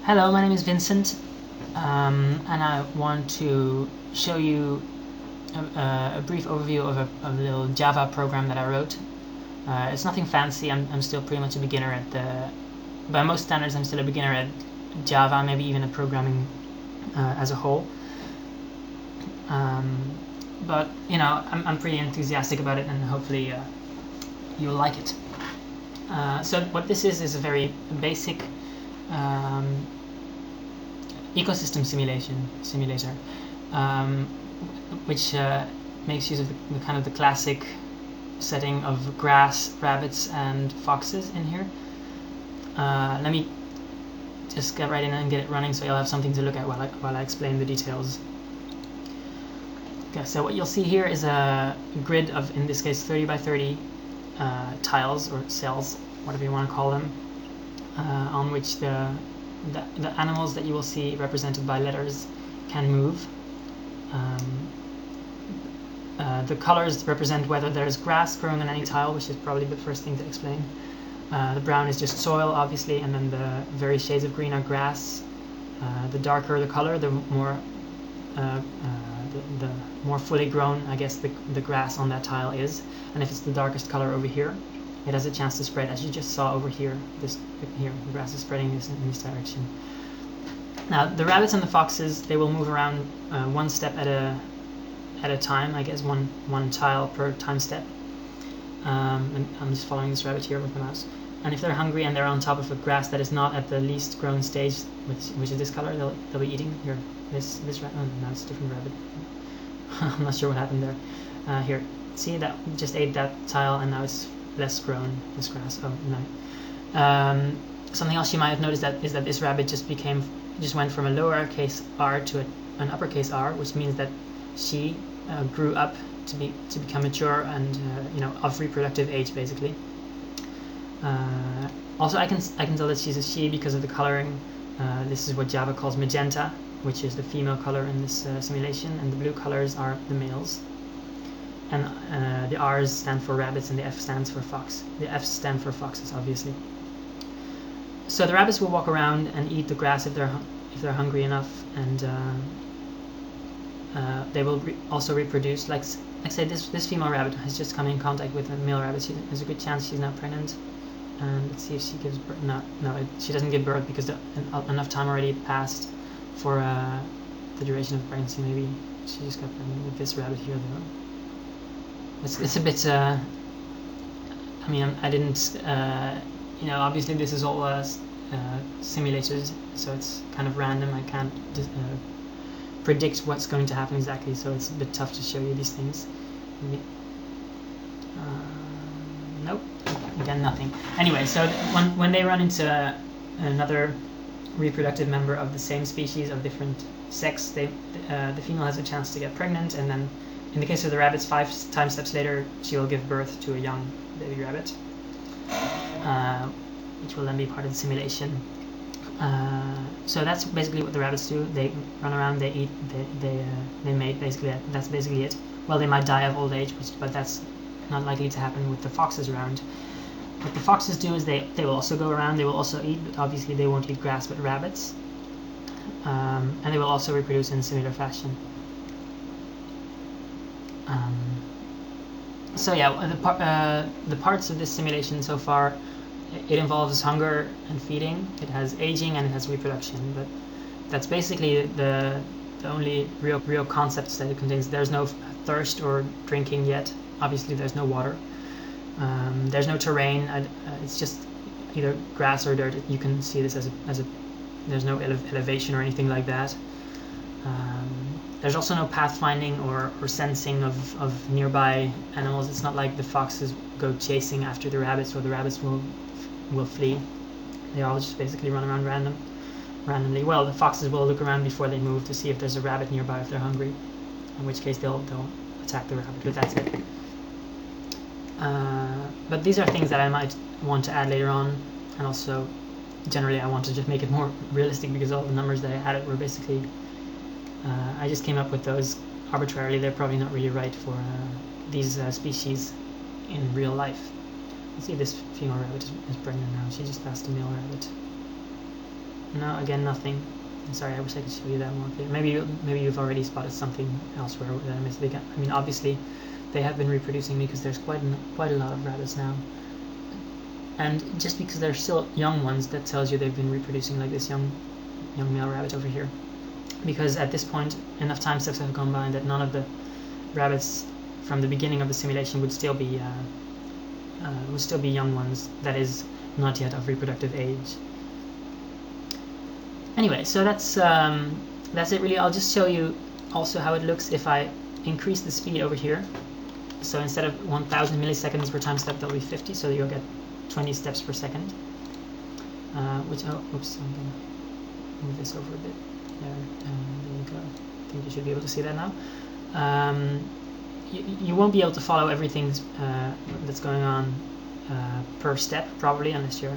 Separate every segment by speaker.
Speaker 1: Hello, my name is Vincent, and I want to show you a brief overview of a little Java program that I wrote. It's nothing fancy. I'm still pretty much a beginner by most standards. I'm still a beginner at Java, maybe even at programming as a whole. But you know, I'm pretty enthusiastic about it, and hopefully you'll like it. So what this is a very basic ecosystem simulator, which makes use of the kind of the classic setting of grass, rabbits, and foxes in here. Let me just get right in and get it running, so you'll have something to look at while I explain the details. Okay, so what you'll see here is a grid of, in this case, 30 by 30 tiles or cells, whatever you want to call them, on which the animals that you will see represented by letters can move. The colors represent whether there's grass growing on any tile, which is probably the first thing to explain. The brown is just soil, obviously, and then the various shades of green are grass. The darker the color, the more fully grown, I guess, the grass on that tile is. And if it's the darkest color over here, it has a chance to spread, as you just saw over here. The grass is spreading in this direction. Now, the rabbits and the foxes, they will move around one step at a time. I guess one tile per time step. And I'm just following this rabbit here with the mouse. And if they're hungry and they're on top of a grass that is not at the least grown stage, which is this color, they'll be eating here. This rabbit. Oh, no, it's a different rabbit. I'm not sure what happened there. Here, see, that just ate that tile, and now it's less grown, this grass. Oh no. Something else you might have noticed is that this rabbit just went from a lowercase r to an uppercase R, which means that she grew up to become mature and of reproductive age, basically. Also, I can tell that she's a she because of the coloring. This is what Java calls magenta, which is the female color in this simulation, and the blue colors are the males. And the R's stand for rabbits and the F stands for fox. The F's stand for foxes, obviously. So the rabbits will walk around and eat the grass if they're hungry enough, and they will also reproduce. Like say, this female rabbit has just come in contact with a male rabbit. There's a good chance she's now pregnant. And let's see if she gives birth. No, she doesn't give birth because enough time already passed for the duration of pregnancy. Maybe she just got pregnant with this rabbit here, though. It's a bit. I mean, I didn't. Obviously this is all simulated, so it's kind of random. I can't predict what's going to happen exactly, so it's a bit tough to show you these things. Nope. Again, nothing. Anyway, so when they run into another reproductive member of the same species of different sex, the female has a chance to get pregnant, and then in the case of the rabbits, 5 time steps later, she will give birth to a young baby rabbit, which will then be part of the simulation. So that's basically what the rabbits do. They run around, they eat, they mate. Basically, that's basically it. Well, they might die of old age, but that's not likely to happen with the foxes around. What the foxes do is they will also go around, they will also eat, but obviously they won't eat grass but rabbits. And they will also reproduce in a similar fashion. So yeah, the parts of this simulation so far, it involves hunger and feeding, it has aging, and it has reproduction, but that's basically the only real concepts that it contains. There's no thirst or drinking yet. Obviously there's no water. There's no terrain. It's just either grass or dirt. You can see this as a there's no elevation or anything like that. There's also no pathfinding or sensing of nearby animals. It's not like the foxes go chasing after the rabbits, or the rabbits will flee. They all just basically run around randomly. Well, the foxes will look around before they move to see if there's a rabbit nearby if they're hungry, in which case they'll attack the rabbit, but that's it. But these are things that I might want to add later on, and also generally I want to just make it more realistic, because all the numbers that I added were basically I just came up with those arbitrarily. They're probably not really right for these species in real life. You see, this female rabbit is pregnant now. She just passed a male rabbit. No, again, nothing. Sorry, I wish I could show you that more clear. Maybe you've already spotted something elsewhere that I missed. I mean, obviously, they have been reproducing because there's quite a lot of rabbits now. And just because they're still young ones, that tells you they've been reproducing, like this young male rabbit over here. Because at this point, enough time steps have gone by that none of the rabbits from the beginning of the simulation would still be young ones. That is, not yet of reproductive age. Anyway, so that's it really. I'll just show you also how it looks if I increase the speed over here. So instead of 1000 milliseconds per time step, that'll be 50, so you'll get 20 steps per second. Oops, I'm gonna move this over a bit. There you go. I think you should be able to see that now. You won't be able to follow everything that's going on per step, probably, unless you're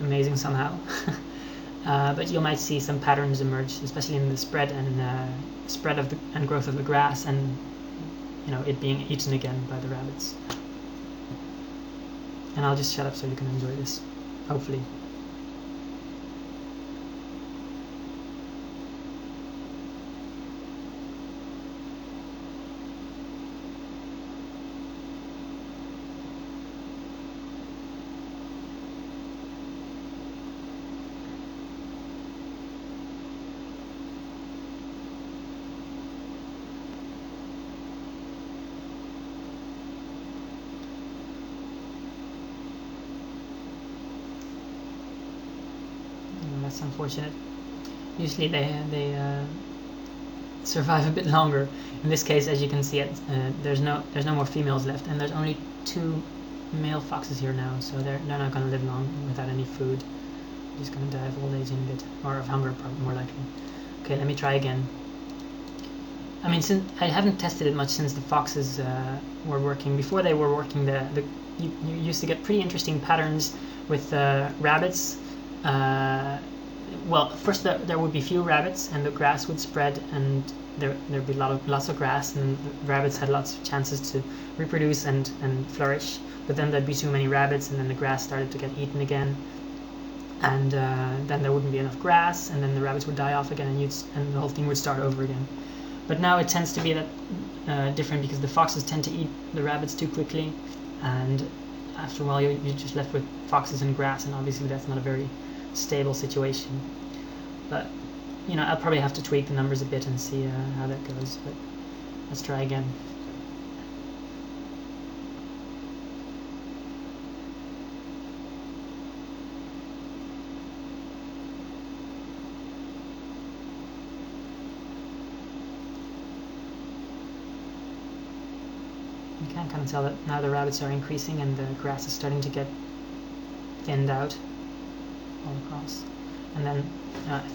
Speaker 1: amazing somehow. But you might see some patterns emerge, especially in the spread and growth of the grass, and it being eaten again by the rabbits. And I'll just shut up so you can enjoy this, hopefully. That's unfortunate. Usually they survive a bit longer. In this case, as you can see, there's no more females left, and there's only 2 male foxes here now, so they're not going to live long without any food. They're just going to die of old age in a bit, or of hunger, probably more likely. Okay, let me try again. I mean, since I haven't tested it much since the foxes were working. Before they were working, you used to get pretty interesting patterns with rabbits. Well, first there would be few rabbits, and the grass would spread, and there'd be lots of grass, and the rabbits had lots of chances to reproduce and flourish. But then there'd be too many rabbits, and then the grass started to get eaten again, and then there wouldn't be enough grass, and then the rabbits would die off again, and the whole thing would start over again. But now it tends to be that different, because the foxes tend to eat the rabbits too quickly, and after a while you're just left with foxes and grass, and obviously that's not a very stable situation. But I'll probably have to tweak the numbers a bit and see how that goes. But let's try again. You can kind of tell that now the rabbits are increasing and the grass is starting to get thinned out all across. And then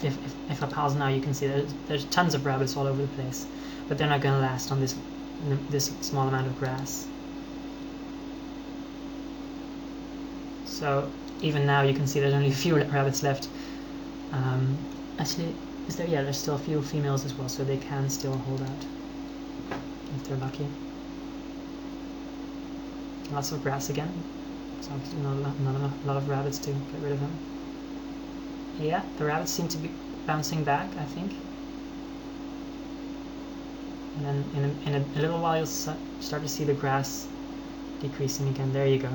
Speaker 1: if I pause now, you can see there's tons of rabbits all over the place, but they're not going to last on this small amount of grass. So even now you can see there's only a few rabbits left. Actually, yeah, there's still a few females as well, so they can still hold out if they're lucky. Lots of grass again. So obviously not a lot of rabbits to get rid of them. Yeah, the rabbits seem to be bouncing back, I think. And then in a little while you'll start to see the grass decreasing again. There you go.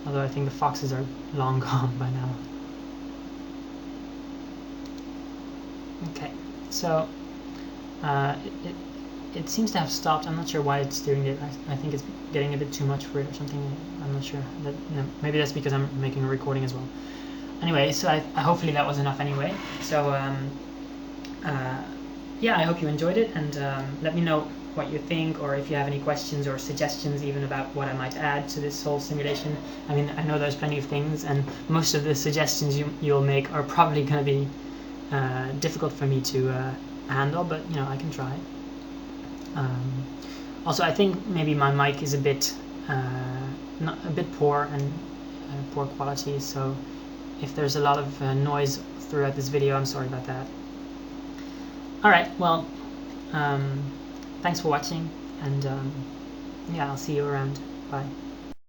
Speaker 1: Although I think the foxes are long gone by now. Okay, so it seems to have stopped. I'm not sure why it's doing it. I think it's getting a bit too much for it or something. I'm not sure. Maybe that's because I'm making a recording as well. Anyway, so hopefully that was enough anyway. So yeah, I hope you enjoyed it, and let me know what you think, or if you have any questions or suggestions even about what I might add to this whole simulation. I mean, I know there's plenty of things, and most of the suggestions you'll make are probably going to be difficult for me to handle, but I can try. Also, I think maybe my mic is a bit poor and poor quality, so if there's a lot of noise throughout this video, I'm sorry about that. Alright, well, thanks for watching, and yeah, I'll see you around. Bye.